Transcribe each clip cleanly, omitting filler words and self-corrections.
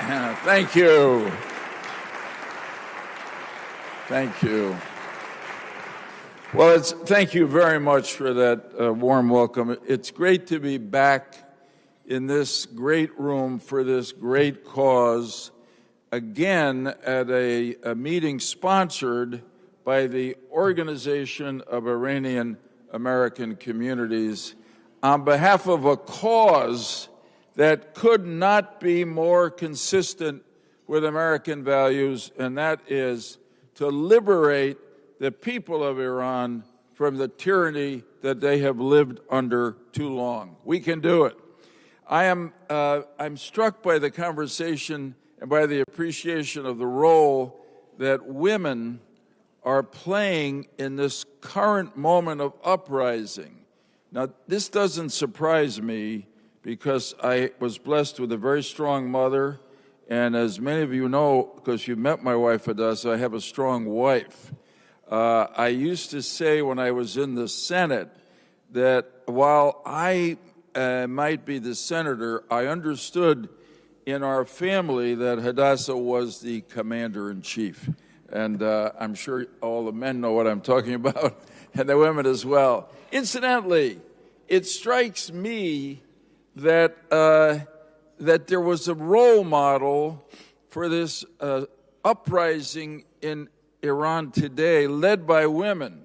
Thank you. Thank you. Well, thank you very much for that warm welcome. It's great to be back in this great room for this great cause, again at a meeting sponsored by the Organization of Iranian American Communities on behalf of a cause that could not be more consistent with American values, and that is to liberate the people of Iran from the tyranny that they have lived under too long. We can do it. I'm struck by the conversation and by the appreciation of the role that women are playing in this current moment of uprising. Now, this doesn't surprise me because I was blessed with a very strong mother, and as many of you know, because you've met my wife, Hadassah, I have a strong wife. I used to say when I was in the Senate that while I might be the senator, I understood in our family that Hadassah was the commander-in-chief. And I'm sure all the men know what I'm talking about, and the women as well. Incidentally, it strikes me that there was a role model for this uprising in Iran today, led by women,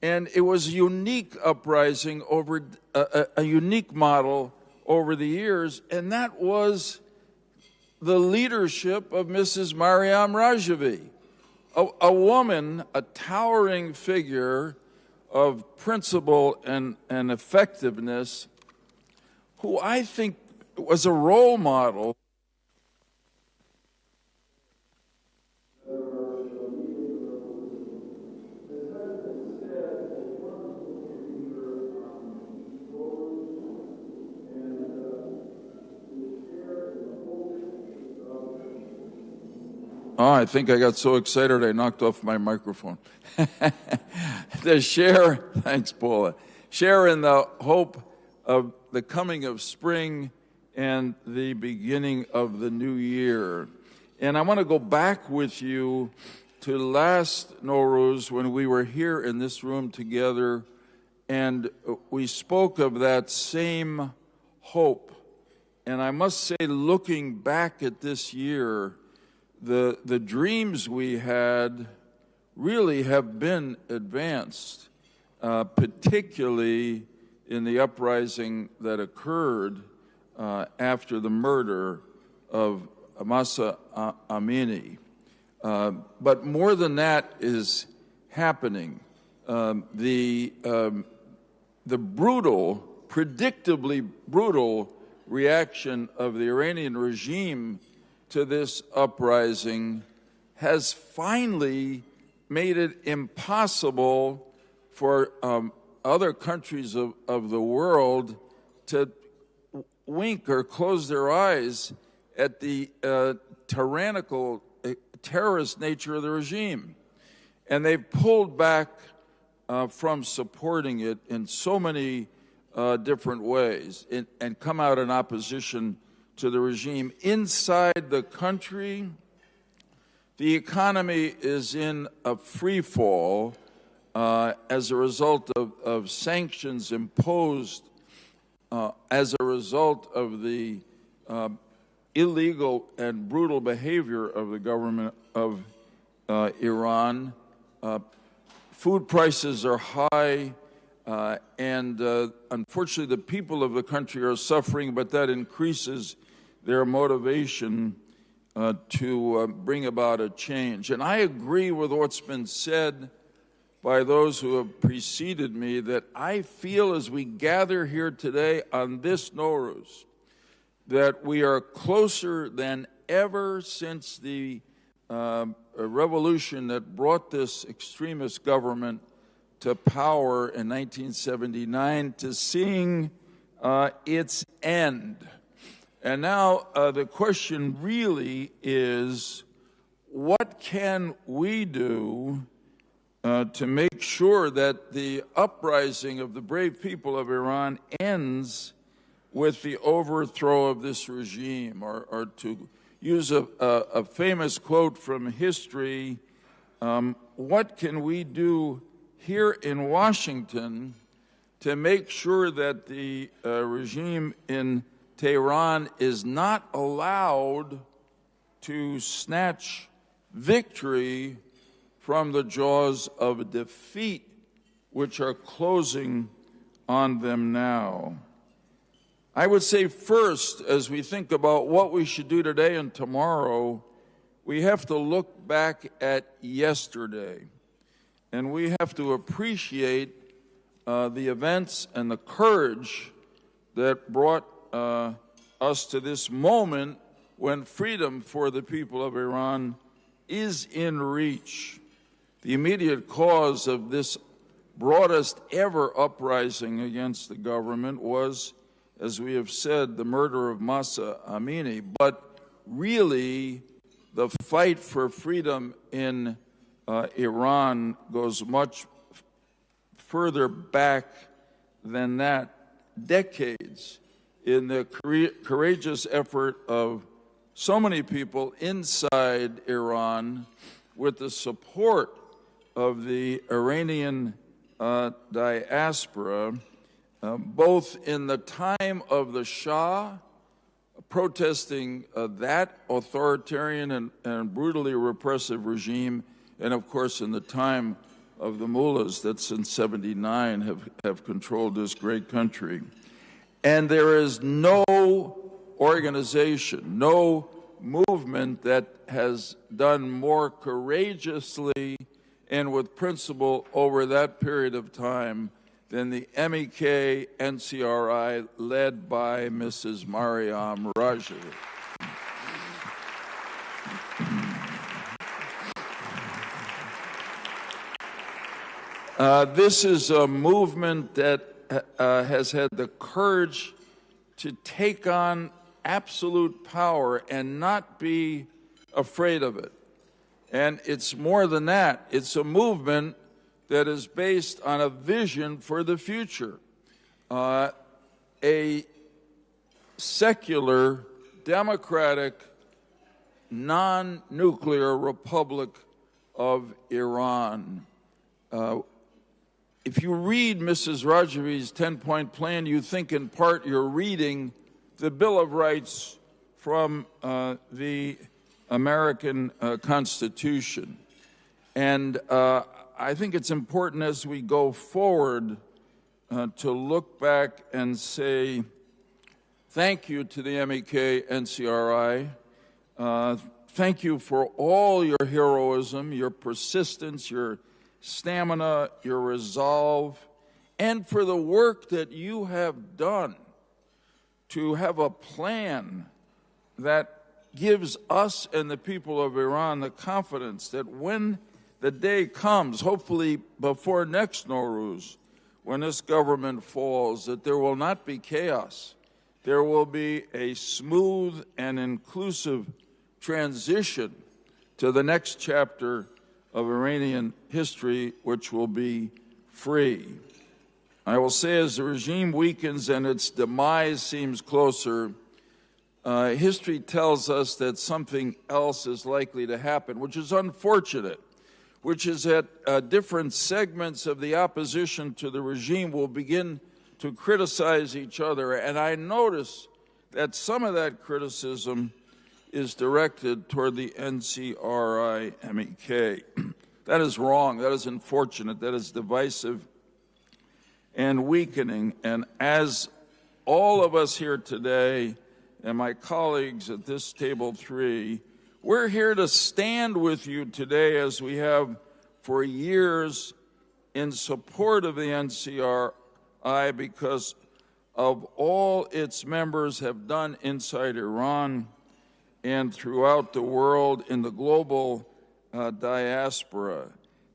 and it was a unique uprising over a unique model over the years, and that was the leadership of Mrs. Mariam Rajavi, a woman, a towering figure of principle and effectiveness, who I think was a role model. Oh, I think I got so excited I knocked off my microphone. To share, thanks, Paula, share in the hope of the coming of spring and the beginning of the new year. And I want to go back with you to last Nowruz when we were here in this room together, and we spoke of that same hope. And I must say, looking back at this year, the dreams we had really have been advanced, particularly in the uprising that occurred after the murder of Mahsa Amini. But more than that is happening. The brutal, predictably brutal reaction of the Iranian regime to this uprising has finally made it impossible for other countries of the world to wink or close their eyes at the tyrannical, terrorist nature of the regime. And they've pulled back from supporting it in so many different ways and come out in opposition to the regime. Inside the country, the economy is in a free fall as a result of sanctions imposed as a result of the illegal and brutal behavior of the government of Iran. Food prices are high, and unfortunately the people of the country are suffering, but that increases their motivation to bring about a change. And I agree with what's been said by those who have preceded me, that I feel as we gather here today on this Nowruz, that we are closer than ever since the revolution that brought this extremist government to power in 1979 to seeing its end. And now the question really is, what can we do to make sure that the uprising of the brave people of Iran ends with the overthrow of this regime, or to use a famous quote from history. What can we do here in Washington to make sure that the regime in Tehran is not allowed to snatch victory from the jaws of defeat, which are closing on them now? I would say first, as we think about what we should do today and tomorrow, we have to look back at yesterday, and we have to appreciate the events and the courage that brought us to this moment when freedom for the people of Iran is in reach. The immediate cause of this broadest ever uprising against the government was, as we have said, the murder of Mahsa Amini. But really, the fight for freedom in Iran goes much further back than that, decades, in the courageous effort of so many people inside Iran with the support of the Iranian diaspora, both in the time of the Shah, protesting that authoritarian and brutally repressive regime, and of course in the time of the mullahs that since '79 have controlled this great country. And there is no organization, no movement that has done more courageously and with principle over that period of time than the MEK NCRI led by Mrs. Mariam Rajavi. This is a movement that has had the courage to take on absolute power and not be afraid of it. And it's more than that. It's a movement that is based on a vision for the future. A secular, democratic, non-nuclear republic of Iran. If you read Mrs. Rajavi's 10-point plan, you think in part you're reading the Bill of Rights from the American Constitution. And I think it's important as we go forward to look back and say thank you to the MEK NCRI. Thank you for all your heroism, your persistence, your stamina, your resolve, and for the work that you have done to have a plan that gives us and the people of Iran the confidence that when the day comes, hopefully before next Nowruz, when this government falls, that there will not be chaos. There will be a smooth and inclusive transition to the next chapter of Iranian history, which will be free. I will say, as the regime weakens and its demise seems closer, history tells us that something else is likely to happen, which is unfortunate, which is that different segments of the opposition to the regime will begin to criticize each other. And I notice that some of that criticism is directed toward the NCRI MEK. That is wrong. That is unfortunate. That is divisive and weakening. And as all of us here today and my colleagues at this table 3, we're here to stand with you today, as we have for years, in support of the NCRI, because of all its members have done inside Iran and throughout the world in the global diaspora.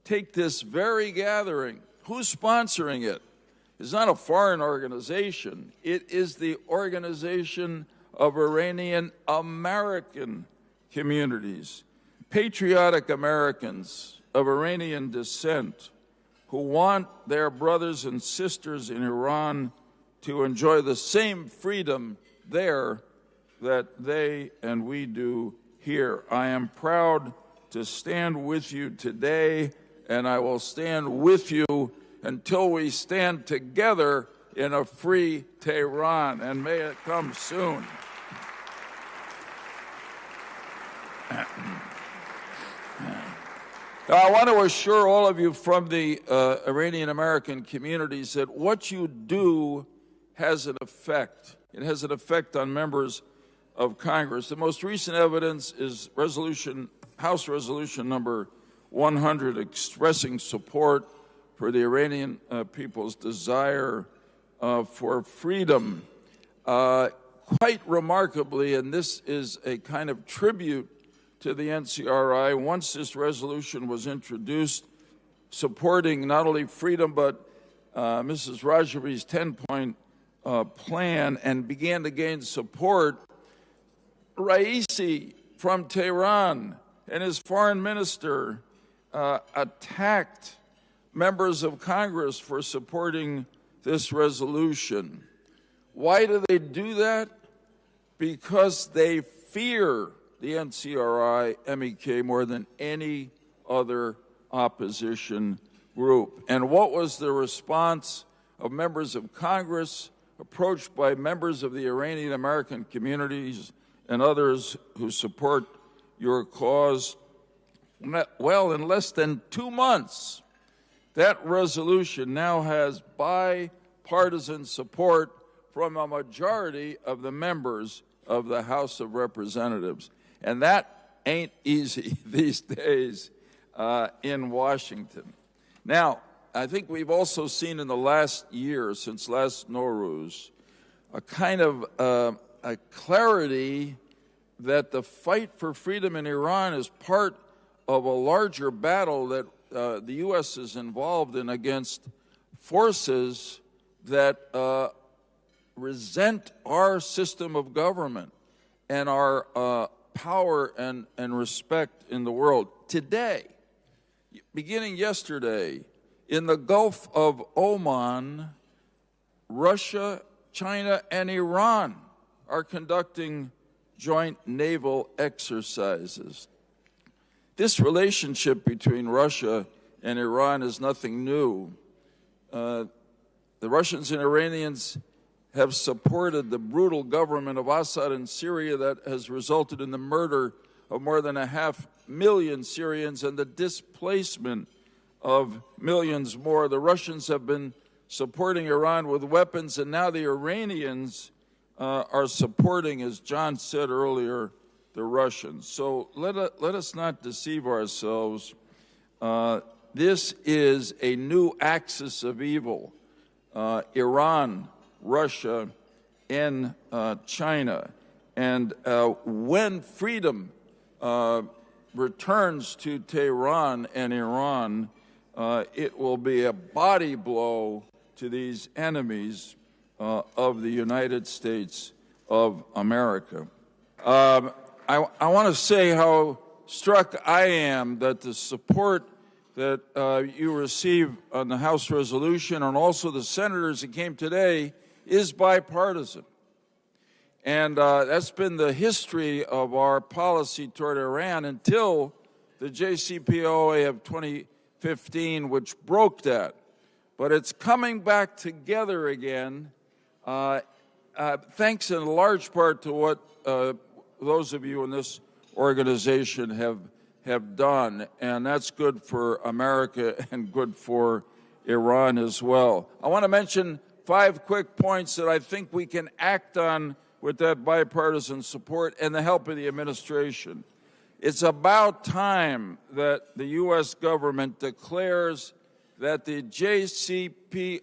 Take this very gathering. Who's sponsoring it? It's not a foreign organization. It is the Organization of Iranian American Communities, patriotic Americans of Iranian descent who want their brothers and sisters in Iran to enjoy the same freedom there that they and we do here. I am proud to stand with you today, and I will stand with you until we stand together in a free Tehran, and may it come soon. Now, I want to assure all of you from the Iranian-American communities that what you do has an effect. It has an effect on members of Congress. The most recent evidence is House Resolution number 100, expressing support for the Iranian people's desire for freedom. Quite remarkably, and this is a kind of tribute to the NCRI, once this resolution was introduced, supporting not only freedom but Mrs. Rajabi's 10-point plan, and began to gain support, Raisi from Tehran and his foreign minister attacked members of Congress for supporting this resolution. Why do they do that? Because they fear the NCRI, MEK, more than any other opposition group. And what was the response of members of Congress approached by members of the Iranian American communities and others who support your cause? Well, in less than 2 months, that resolution now has bipartisan support from a majority of the members of the House of Representatives. And that ain't easy these days in Washington. Now, I think we've also seen in the last year, since last Nowruz, a kind of a clarity that the fight for freedom in Iran is part of a larger battle that the U.S. is involved in against forces that resent our system of government and our power and respect in the world. Today, beginning yesterday, in the Gulf of Oman, Russia, China, and Iran are conducting joint naval exercises. This relationship between Russia and Iran is nothing new. The Russians and Iranians have supported the brutal government of Assad in Syria that has resulted in the murder of more than 500,000 Syrians and the displacement of millions more. The Russians have been supporting Iran with weapons, and now the Iranians are supporting, as John said earlier, the Russians. So let us not deceive ourselves. This is a new axis of evil. Iran, Russia, and China. And when freedom returns to Tehran and Iran, it will be a body blow to these enemies of the United States of America. I want to say how struck I am that the support that you receive on the House resolution and also the senators that came today is bipartisan. And that's been the history of our policy toward Iran until the JCPOA of 2015, which broke that. But it's coming back together again, thanks in large part to what those of you in this organization have done. And that's good for America and good for Iran as well. I want to mention 5 quick points that I think we can act on with that bipartisan support and the help of the administration. It's about time that the U.S. government declares that the JCPOA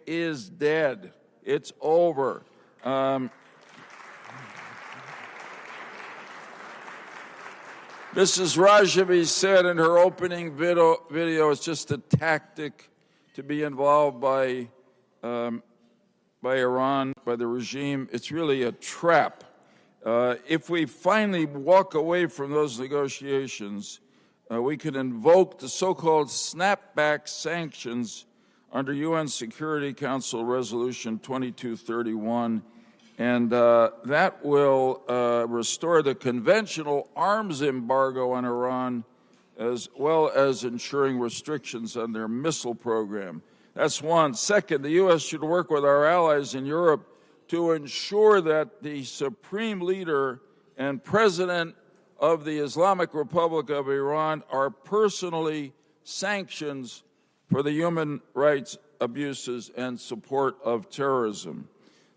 is dead. It's over. Mrs. Rajabi said in her opening video, it's just a tactic to be involved by Iran, by the regime. It's really a trap. If we finally walk away from those negotiations, we can invoke the so-called snapback sanctions under UN Security Council Resolution 2231 And that will restore the conventional arms embargo on Iran, as well as ensuring restrictions on their missile program. That's one. Second, the U.S. should work with our allies in Europe to ensure that the supreme leader and president of the Islamic Republic of Iran are personally sanctioned for the human rights abuses and support of terrorism.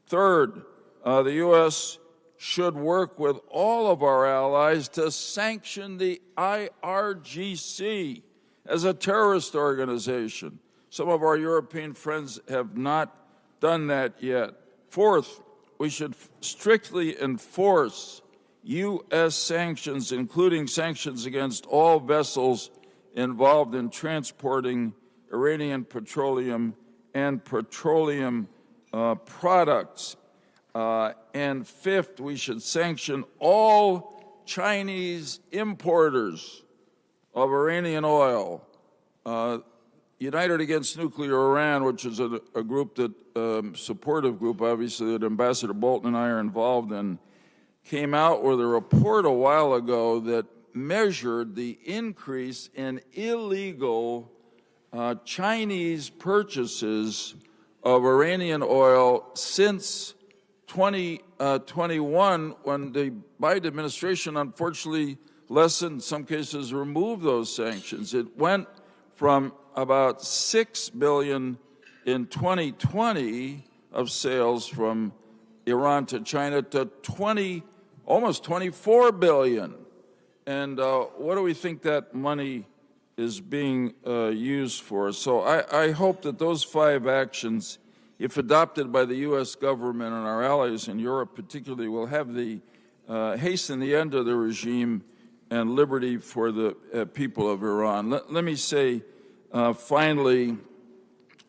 Third, the U.S. should work with all of our allies to sanction the IRGC as a terrorist organization. Some of our European friends have not done that yet. Fourth, we should strictly enforce U.S. sanctions, including sanctions against all vessels involved in transporting Iranian petroleum and petroleum products. And fifth, we should sanction all Chinese importers of Iranian oil. United Against Nuclear Iran, which is a group that, supportive group, obviously, that Ambassador Bolton and I are involved in, came out with a report a while ago that measured the increase in illegal Chinese purchases of Iranian oil since 2021, when the Biden administration unfortunately lessened, in some cases removed those sanctions. It went from about $6 billion in 2020 of sales from Iran to China to almost $24 billion. And what do we think that money is being used for? So I hope that those 5 actions, if adopted by the U.S. government and our allies in Europe particularly, will have the hasten the end of the regime and liberty for the people of Iran. Let me say finally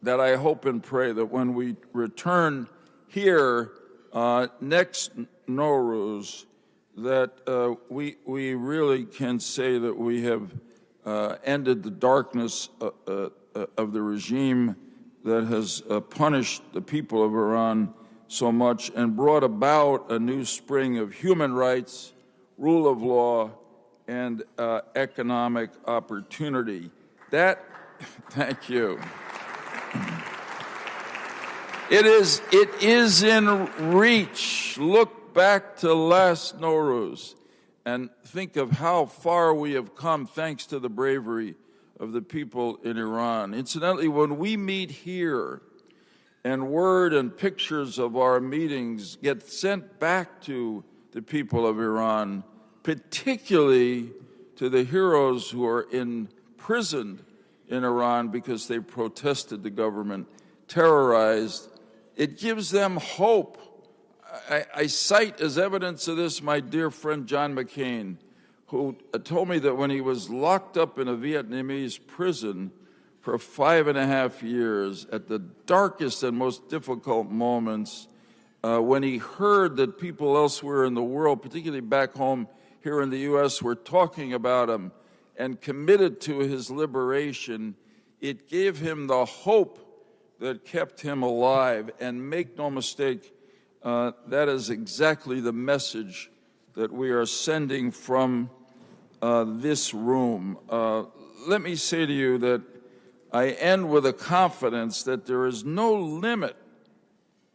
that I hope and pray that when we return here next Nowruz, that we really can say that we have ended the darkness of the regime that has punished the people of Iran so much and brought about a new spring of human rights, rule of law, and economic opportunity. Thank you. It is in reach. Look back to last Nowruz and think of how far we have come thanks to the bravery of the people in Iran. Incidentally, when we meet here and word and pictures of our meetings get sent back to the people of Iran, particularly to the heroes who are imprisoned in Iran because they protested the government, terrorized, it gives them hope. I cite as evidence of this my dear friend John McCain, who told me that when he was locked up in a Vietnamese prison for 5.5 years, at the darkest and most difficult moments, when he heard that people elsewhere in the world, particularly back home here in the U.S., were talking about him and committed to his liberation, it gave him the hope that kept him alive. And make no mistake, that is exactly the message that we are sending from this room. Let me say to you that I end with a confidence that there is no limit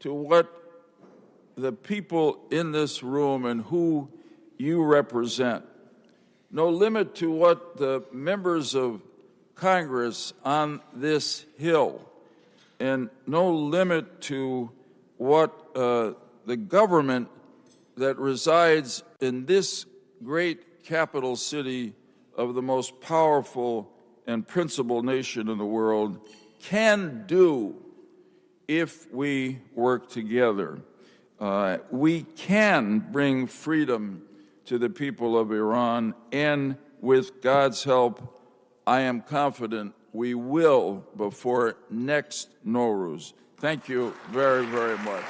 to what the people in this room and who you represent, no limit to what the members of Congress on this Hill, and no limit to what the government that resides in this great capital city of the most powerful and principled nation in the world can do if we work together. We can bring freedom to the people of Iran, and with God's help, I am confident we will before next Nowruz. Thank you very, very much.